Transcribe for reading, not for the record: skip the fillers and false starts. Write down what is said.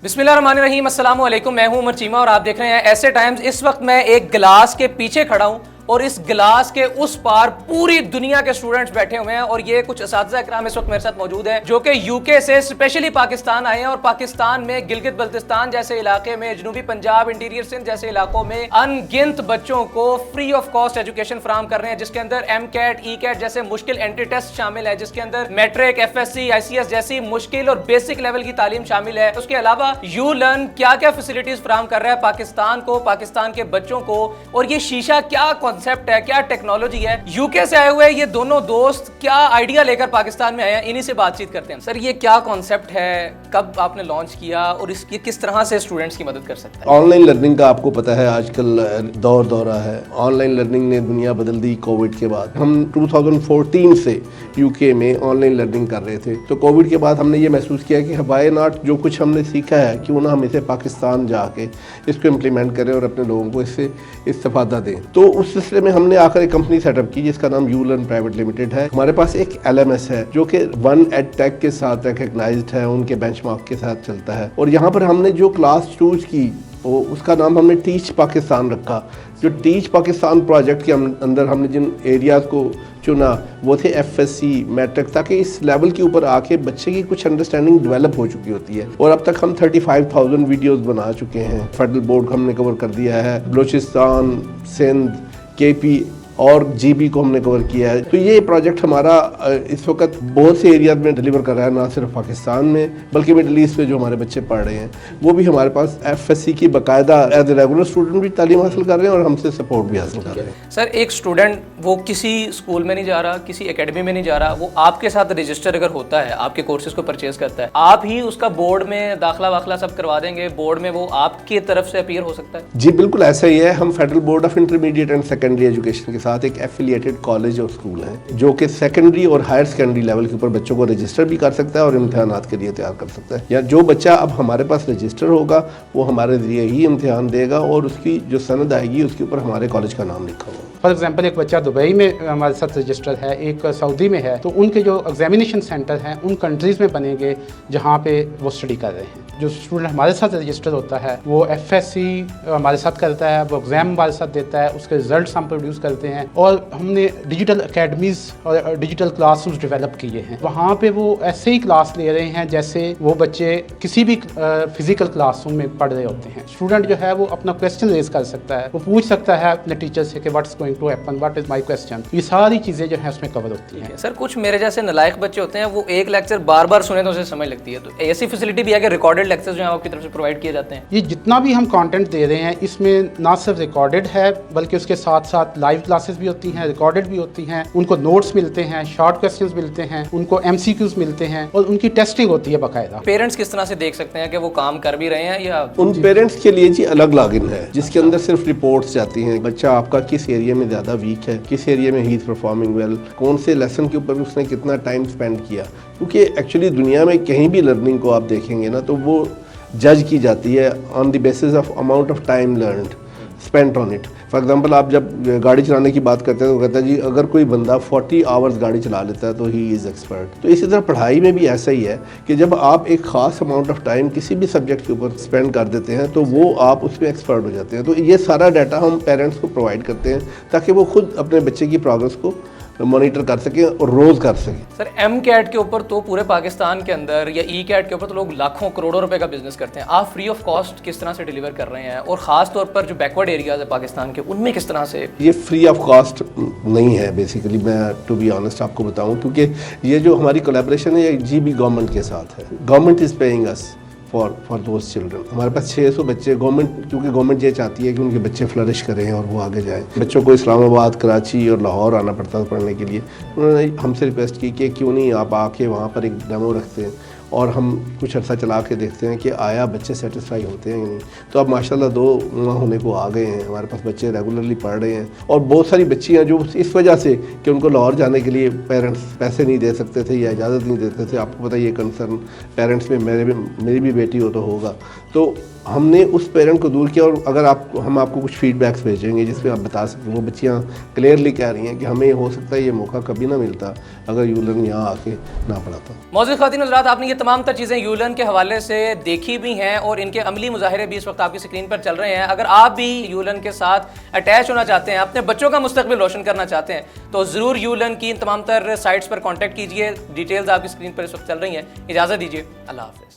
बिस्मिल्लाहिर्रहमानिर्रहीम, अस्सलाम वालेकुम। मैं हूं उमर चीमा और आप देख रहे हैं ऐसे टाइम्स। इस वक्त मैं एक गिलास के पीछे खड़ा हूं और इस गिलास के उस पार पूरी दुनिया के स्टूडेंट्स बैठे हुए हैं और ये कुछ असातिज़ा इकराम इस वक्त मेरे साथ मौजूद हैं जो कि यूके से स्पेशली पाकिस्तान आए हैं और पाकिस्तान में गिलगित बल्तिस्तान जैसे इलाके में, जनूबी पंजाब, इंटीरियर सिंध जैसे इलाकों में अनगिनत बच्चों को फ्री ऑफ कॉस्ट एजुकेशन फराहम कर रहे हैं, जिसके अंदर MCAT, ECAT जैसे मुश्किल एंट्री टेस्ट शामिल है, जिसके अंदर मैट्रिक, FSC, ICS जैसी मुश्किल और बेसिक लेवल की तालीम शामिल है। उसके अलावा यू लर्न क्या क्या फैसिलिटीज फराहम कर रहा है पाकिस्तान को, पाकिस्तान के बच्चों को, और ये शीशा क्या कॉन्सेप्ट है, क्या टेक्नोलॉजी है। यूके से आए हुए ये दोनों दोस्त क्या आइडिया लेकर पाकिस्तान में आए हैं, इन्हीं से बातचीत करते हैं। सर, ये क्या कॉन्सेप्ट है, कब आपने लॉन्च किया और इसकी किस तरह से स्टूडेंट्स की मदद कर सकता है? ऑनलाइन लर्निंग का आपको पता है आजकल दौरा है। ऑनलाइन लर्निंग ने दुनिया बदल दी कोविड के बाद। हम 2014 से यूके में ऑनलाइन लर्निंग कर रहे थे, तो कोविड के बाद हमने ये महसूस किया कि व्हाई नॉट, जो कुछ हमने सीखा है क्यों ना हम इसे पाकिस्तान जाके इसको इम्प्लीमेंट करें और अपने लोगों को इससे इस्तेफादा दें। तो उस सिलसिले में हमने आकर एक कंपनी सेटअप की जिसका नाम यू लर्न प्राइवेट लिमिटेड है। हमारे पास एक LMS है जो कि वन एडटेक के साथ रिकग्नाइज्ड है, उनके बेंचमार्क के साथ चलता है। और यहाँ पर हमने जो क्लास चूज की वो उसका नाम हमने टीच पाकिस्तान रखा। जो टीच पाकिस्तान प्रोजेक्ट के अंदर हमने जिन एरियाज़ को चुना वो थे FSC, मैट्रिक, ताकि इस लेवल के ऊपर आके बच्चे की कुछ अंडरस्टैंडिंग डेवलप हो चुकी होती है। और अब तक हम 35,000 वीडियोस बना चुके हैं। फेडरल बोर्ड को हमने कवर कर दिया है, बलूचिस्तान, सिंध, KP और GB को हमने कवर किया है। तो ये प्रोजेक्ट हमारा इस वक्त बहुत से एरियाज में डिलीवर कर रहा है, ना सिर्फ पाकिस्तान में बल्कि मिडल ईस्ट में जो हमारे बच्चे पढ़ रहे हैं वो भी हमारे पास FSC की बाकायदा एज ए रेगुलर स्टूडेंट भी तालीम हासिल कर रहे हैं और हमसे सपोर्ट भी हासिल कर रहे हैं। सर, एक स्टूडेंट वो किसी स्कूल में नहीं जा रहा, किसी एकेडमी में नहीं जा रहा, वो आपके साथ रजिस्टर अगर होता है, आपके कोर्सेज को परचेज करता है, आप ही उसका बोर्ड में दाखिला वाखला सब करवा देंगे, बोर्ड में वो आपकी तरफ से अपीयर हो सकता है? जी बिल्कुल ऐसा ही है। हम federal board of intermediate and secondary education के साथ एक एफिलिएटेड कॉलेज और स्कूल है जो कि सेकेंडरी और हायर सेकेंडरी लेवल के ऊपर बच्चों को रजिस्टर भी कर सकता है और इम्तिहानात के लिए तैयार कर सकता है। या जो बच्चा अब हमारे पास रजिस्टर होगा वो हमारे जरिए ही इम्तिहान देगा और उसकी जो सनद आएगी उसके ऊपर हमारे कॉलेज का नाम लिखा होगा। फॉर एग्जाम्पल, एक बच्चा दुबई में हमारे साथ रजिस्टर्ड है, एक सऊदी में है, तो उनके जो एग्जामिनेशन सेंटर हैं उन कंट्रीज़ में बनेंगे जहाँ पे वो स्टडी कर रहे हैं। जो स्टूडेंट हमारे साथ रजिस्टर होता है वो FSC हमारे साथ करता है, वो एग्ज़ाम हमारे साथ देता है, उसके रिजल्ट्स हम प्रोड्यूस करते हैं। और हमने डिजिटल अकेडमीज़ और डिजिटल क्लासरूम्स डेवलप किए हैं। वहाँ पे वो ऐसे ही क्लास ले रहे हैं जैसे वो बच्चे किसी भी फिजिकल क्लासरूम में पढ़ रहे होते हैं। स्टूडेंट जो है वो अपना क्वेश्चन रेज कर सकता है, वो पूछ सकता है अपने टीचर से कि what's going to happen, what is my question. ये सारी चीज़ें जो है उसमें कवर होती हैं। सर, कुछ मेरे जैसे नालायक बच्चे होते हैं, वो एक लेक्चर बार बार सुने तो उसे समझ लगती है, तो ऐसी फैसिलिटी भी है कि रिकॉर्डेड लेक्चर्स जो है आपकी तरफ से प्रोवाइड किए जाते हैं? ये जितना भी हम कंटेंट दे रहे हैं इसमें ना सिर्फ रिकॉर्डेड है बल्कि उसके साथ साथ लाइव क्लासेस भी होती हैं, रिकॉर्डेड भी होती हैं, उनको नोट्स मिलते हैं, शॉर्ट क्वेश्चंस मिलते हैं, उनको MCQs मिलते हैं और उनकी टेस्टिंग होती है बाकायदा। पेरेंट्स किस तरह से देख सकते हैं कि वो काम कर भी रहे हैं या? उन पेरेंट्स के लिए जी अलग लॉगिन है जिसके अंदर सिर्फ रिपोर्ट्स जाती हैं। बच्चा आपका किस एरिया में ज़्यादा वीक है, किस एरिया में ही इज परफॉर्मिंग वेल, कौन से लेसन के ऊपर उसने कितना टाइम स्पेंड किया। क्योंकि एक्चुअली दुनिया में कहीं भी लर्निंग को आप देखेंगे ना तो वो जज की जाती है on the basis of amount of time learned spent on it. For example, आप जब गाड़ी चलाने की बात करते हैं तो कहता है जी अगर कोई बंदा 40 आवर्स गाड़ी चला लेता है तो ही इज़ एक्सपर्ट। तो इसी तरह पढ़ाई में भी ऐसा ही है कि जब आप एक ख़ास अमाउंट ऑफ टाइम किसी भी सब्जेक्ट के ऊपर स्पेंड कर देते हैं तो वो आप उसमें एक्सपर्ट हो जाते हैं। तो ये सारा डाटा हम पेरेंट्स को प्रोवाइड करते हैं ताकि वो खुद अपने बच्चे की प्रोग्रेस को मॉनिटर कर सकें और रोज़ कर सकें। सर, MCAT के ऊपर तो पूरे पाकिस्तान के अंदर या ECAT के ऊपर तो लोग लाखों करोड़ों रुपए का बिजनेस करते हैं। आप फ्री ऑफ कॉस्ट किस तरह से डिलीवर कर रहे हैं और ख़ास तौर पर जो बैकवर्ड एरियाज है पाकिस्तान के उनमें किस तरह से? ये फ्री ऑफ कॉस्ट नहीं है बेसिकली, मैं टू बी ऑनेस्ट आपको बताऊं, क्योंकि ये जो हमारी कोलैबोरेशन है ये GB गवर्नमेंट के साथ है। Government is paying us for those children. हमारे पास 600 बच्चे गवर्नमेंट, क्योंकि गवर्नमेंट ये चाहती है कि उनके बच्चे फ्लरिश करें और वो आगे जाएं। बच्चों को इस्लामाबाद, कराची और लाहौर आना पड़ता है पढ़ने के लिए। उन्होंने हमसे रिक्वेस्ट की कि क्यों नहीं आप आके वहाँ पर एक डेमो रखते हैं और हम कुछ अर्सा चला के देखते हैं कि आया बच्चे सेटिस्फाई होते हैं या नहीं। तो अब माशाल्लाह 2 माह होने को आ गए हैं, हमारे पास बच्चे रेगुलरली पढ़ रहे हैं। और बहुत सारी बच्चियाँ जो इस वजह से कि उनको लाहौर जाने के लिए पेरेंट्स पैसे नहीं दे सकते थे या इजाज़त नहीं देते थे, आपको पता है ये कंसर्न पेरेंट्स में मेरी भी बेटी हो तो होगा, तो हमने उस पेरेंट को दूर किया। और अगर हम आपको कुछ फीडबैक्स भेजेंगे जिसमें आप बता सकते हैं, वो बच्चियाँ क्लियरली कह रही हैं कि हमें हो सकता है ये मौका कभी ना मिलता अगर यू लर्न यहाँ आके ना पढ़ाता। मौजूद ख़वातीन हज़रात, आपने ये तमाम तर चीज़ें यूलन के हवाले से देखी भी हैं और इनके अमली मुजाहरे भी इस वक्त आपकी स्क्रीन पर चल रहे हैं। अगर आप भी यूलन के साथ अटैच होना चाहते हैं, अपने बच्चों का मुस्तकबिल रोशन करना चाहते हैं, तो ज़रूर यूलन की इन तमाम तर साइट्स पर कॉन्टैक्ट कीजिए। डिटेल्स आपकी स्क्रीन पर इस वक्त चल रही हैं। इजाज़त दीजिए, अल्लाह हाफ़िज़।